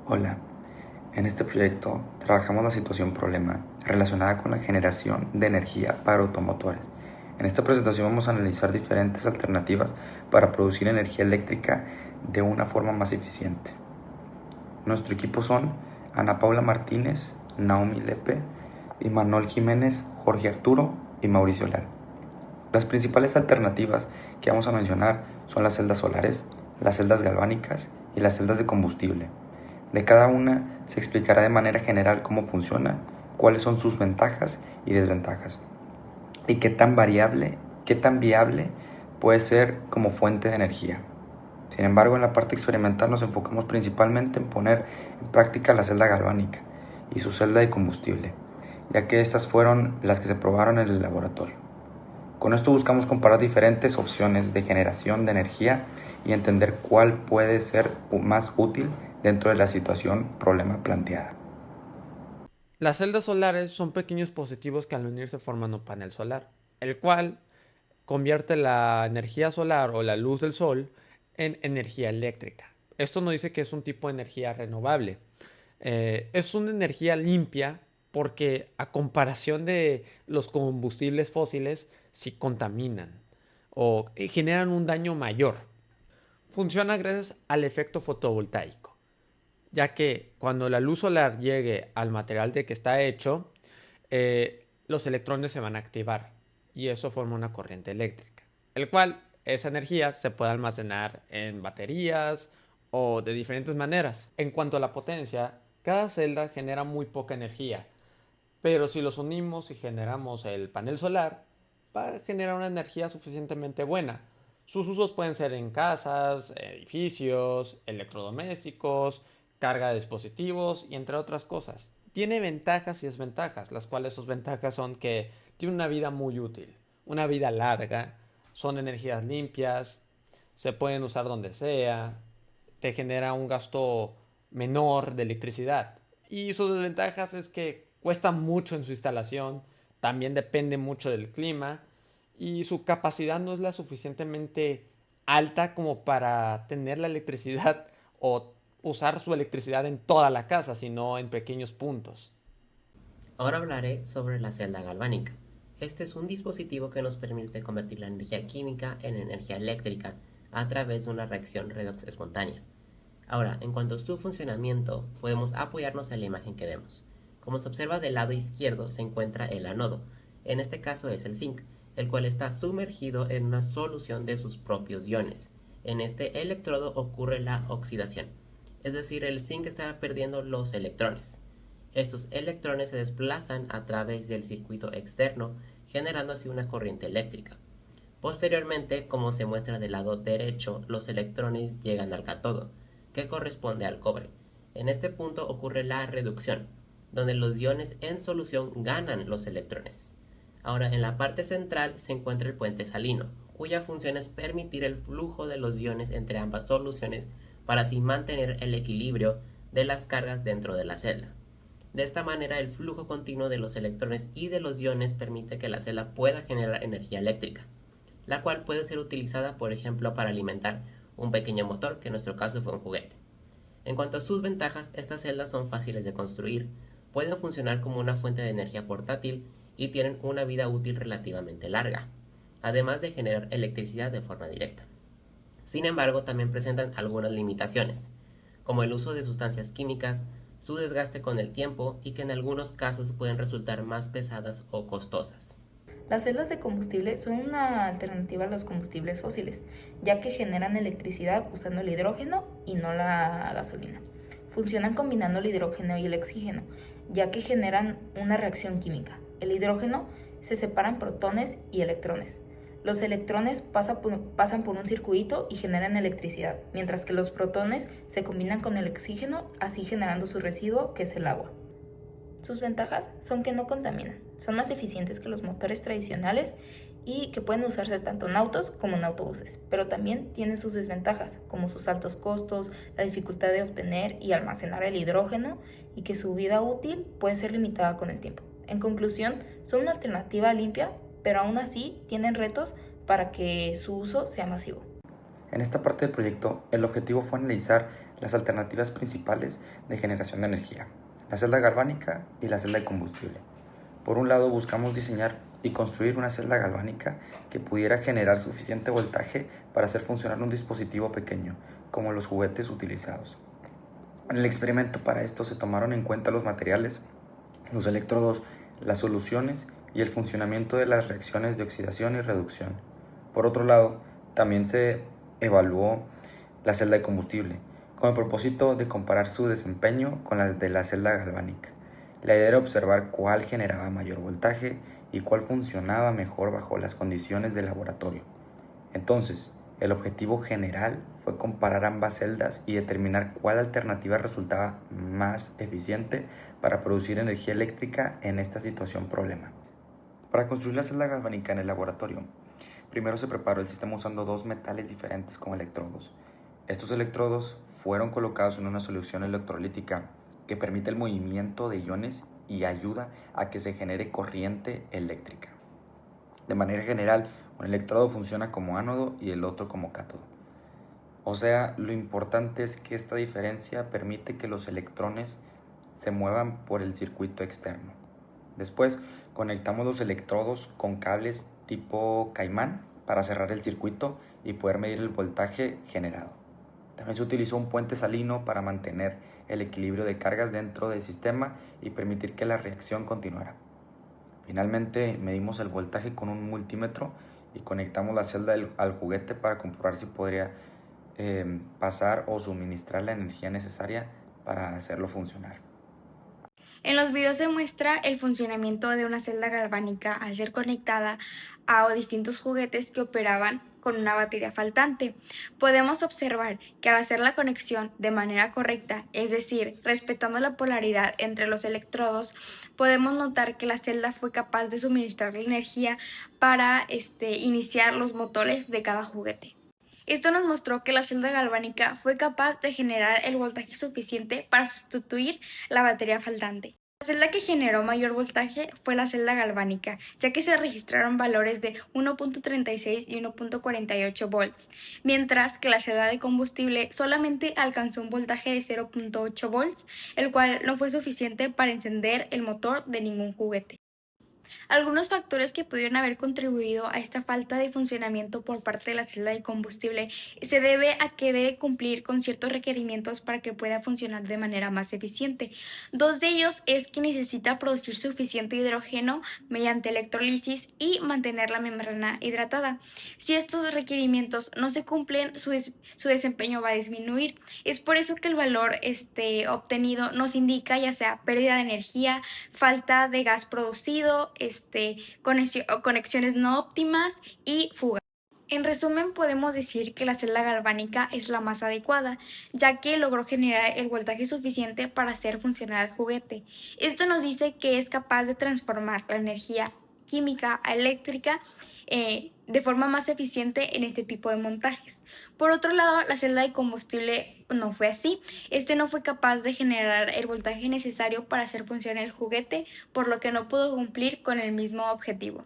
Hola, en este proyecto trabajamos la situación problema relacionada con la generación de energía para automotores. En esta presentación vamos a analizar diferentes alternativas para producir energía eléctrica de una forma más eficiente. Nuestro equipo son Ana Paula Martínez, Naomi Lepe, Imanol Jiménez, Jorge Arturo y Mauricio Lara. Las principales alternativas que vamos a mencionar son las celdas solares, las celdas galvánicas y las celdas de combustible. De cada una se explicará de manera general cómo funciona, cuáles son sus ventajas y desventajas, y qué tan viable puede ser como fuente de energía. Sin embargo, en la parte experimental nos enfocamos principalmente en poner en práctica la celda galvánica y su celda de combustible, ya que estas fueron las que se probaron en el laboratorio. Con esto buscamos comparar diferentes opciones de generación de energía y entender cuál puede ser más útil dentro de la situación problema planteada. Las celdas solares son pequeños dispositivos que al unirse forman un panel solar, el cual convierte la energía solar o la luz del sol en energía eléctrica. Esto nos dice que es un tipo de energía renovable. Es una energía limpia porque a comparación de los combustibles fósiles, sí contaminan o generan un daño mayor. Funciona gracias al efecto fotovoltaico, ya que cuando la luz solar llegue al material de que está hecho, los electrones se van a activar y eso forma una corriente eléctrica, el cual esa energía se puede almacenar en baterías o de diferentes maneras. En cuanto a la potencia, cada celda genera muy poca energía, pero si los unimos y generamos el panel solar, va a generar una energía suficientemente buena. Sus usos pueden ser en casas, edificios, electrodomésticos, carga de dispositivos y entre otras cosas. Tiene ventajas y desventajas, las cuales sus ventajas son que tiene una vida muy útil, una vida larga, son energías limpias, se pueden usar donde sea, te genera un gasto menor de electricidad. Y sus desventajas es que cuesta mucho en su instalación, también depende mucho del clima y su capacidad no es la suficientemente alta como para tener la electricidad o usar su electricidad en toda la casa, sino en pequeños puntos. Ahora hablaré sobre la celda galvánica. Este es un dispositivo que nos permite convertir la energía química en energía eléctrica a través de una reacción redox espontánea. Ahora, en cuanto a su funcionamiento, podemos apoyarnos en la imagen que vemos. Como se observa del lado izquierdo se encuentra el ánodo, en este caso es el zinc, el cual está sumergido en una solución de sus propios iones. En este electrodo ocurre la oxidación, es decir, el zinc está perdiendo los electrones. Estos electrones se desplazan a través del circuito externo, generando así una corriente eléctrica. Posteriormente, como se muestra del lado derecho, los electrones llegan al cátodo, que corresponde al cobre. En este punto ocurre la reducción, donde los iones en solución ganan los electrones. Ahora, en la parte central se encuentra el puente salino, cuya función es permitir el flujo de los iones entre ambas soluciones para así mantener el equilibrio de las cargas dentro de la celda. De esta manera, el flujo continuo de los electrones y de los iones permite que la celda pueda generar energía eléctrica, la cual puede ser utilizada, por ejemplo, para alimentar un pequeño motor, que en nuestro caso fue un juguete. En cuanto a sus ventajas, estas celdas son fáciles de construir, pueden funcionar como una fuente de energía portátil y tienen una vida útil relativamente larga, además de generar electricidad de forma directa. Sin embargo, también presentan algunas limitaciones, como el uso de sustancias químicas, su desgaste con el tiempo y que en algunos casos pueden resultar más pesadas o costosas. Las celdas de combustible son una alternativa a los combustibles fósiles, ya que generan electricidad usando el hidrógeno y no la gasolina. Funcionan combinando el hidrógeno y el oxígeno, ya que generan una reacción química. El hidrógeno se separan protones y electrones. Los electrones pasan por un circuito y generan electricidad, mientras que los protones se combinan con el oxígeno, así generando su residuo, que es el agua. Sus ventajas son que no contaminan, son más eficientes que los motores tradicionales y que pueden usarse tanto en autos como en autobuses, pero también tienen sus desventajas, como sus altos costos, la dificultad de obtener y almacenar el hidrógeno y que su vida útil puede ser limitada con el tiempo. En conclusión, son una alternativa limpia, pero aún así tienen retos para que su uso sea masivo. En esta parte del proyecto, el objetivo fue analizar las alternativas principales de generación de energía, la celda galvánica y la celda de combustible. Por un lado, buscamos diseñar y construir una celda galvánica que pudiera generar suficiente voltaje para hacer funcionar un dispositivo pequeño, como los juguetes utilizados. En el experimento para esto se tomaron en cuenta los materiales, los electrodos, las soluciones y el funcionamiento de las reacciones de oxidación y reducción. Por otro lado, también se evaluó la celda de combustible, con el propósito de comparar su desempeño con la de la celda galvánica. La idea era observar cuál generaba mayor voltaje y cuál funcionaba mejor bajo las condiciones de laboratorio. Entonces, el objetivo general fue comparar ambas celdas y determinar cuál alternativa resultaba más eficiente para producir energía eléctrica en esta situación problema. Para construir la celda galvánica en el laboratorio, primero se preparó el sistema usando dos metales diferentes con electrodos. Estos electrodos fueron colocados en una solución electrolítica que permite el movimiento de iones y ayuda a que se genere corriente eléctrica. De manera general, un electrodo funciona como ánodo y el otro como cátodo. O sea, lo importante es que esta diferencia permite que los electrones se muevan por el circuito externo. Después, conectamos los electrodos con cables tipo caimán para cerrar el circuito y poder medir el voltaje generado. También se utilizó un puente salino para mantener el equilibrio de cargas dentro del sistema y permitir que la reacción continuara. Finalmente, medimos el voltaje con un multímetro y conectamos la celda al juguete para comprobar si podría pasar o suministrar la energía necesaria para hacerlo funcionar. En los videos se muestra el funcionamiento de una celda galvánica al ser conectada a distintos juguetes que operaban con una batería faltante. Podemos observar que al hacer la conexión de manera correcta, es decir, respetando la polaridad entre los electrodos, podemos notar que la celda fue capaz de suministrar la energía para iniciar los motores de cada juguete. Esto nos mostró que la celda galvánica fue capaz de generar el voltaje suficiente para sustituir la batería faltante. La celda que generó mayor voltaje fue la celda galvánica, ya que se registraron valores de 1.36 y 1.48 volts, mientras que la celda de combustible solamente alcanzó un voltaje de 0.8 volts, el cual no fue suficiente para encender el motor de ningún juguete. Algunos factores que pudieron haber contribuido a esta falta de funcionamiento por parte de la celda de combustible se debe a que debe cumplir con ciertos requerimientos para que pueda funcionar de manera más eficiente. Dos de ellos es que necesita producir suficiente hidrógeno mediante electrolisis y mantener la membrana hidratada. Si estos requerimientos no se cumplen, su desempeño va a disminuir. Es por eso que el valor obtenido nos indica ya sea pérdida de energía, falta de gas producido, conexiones no óptimas y fuga. En resumen, podemos decir que la celda galvánica es la más adecuada, ya que logró generar el voltaje suficiente para hacer funcionar el juguete. Esto nos dice que es capaz de transformar la energía química a eléctrica de forma más eficiente en este tipo de montajes. Por otro lado, la celda de combustible no fue así. No fue capaz de generar el voltaje necesario para hacer funcionar el juguete, por lo que no pudo cumplir con el mismo objetivo.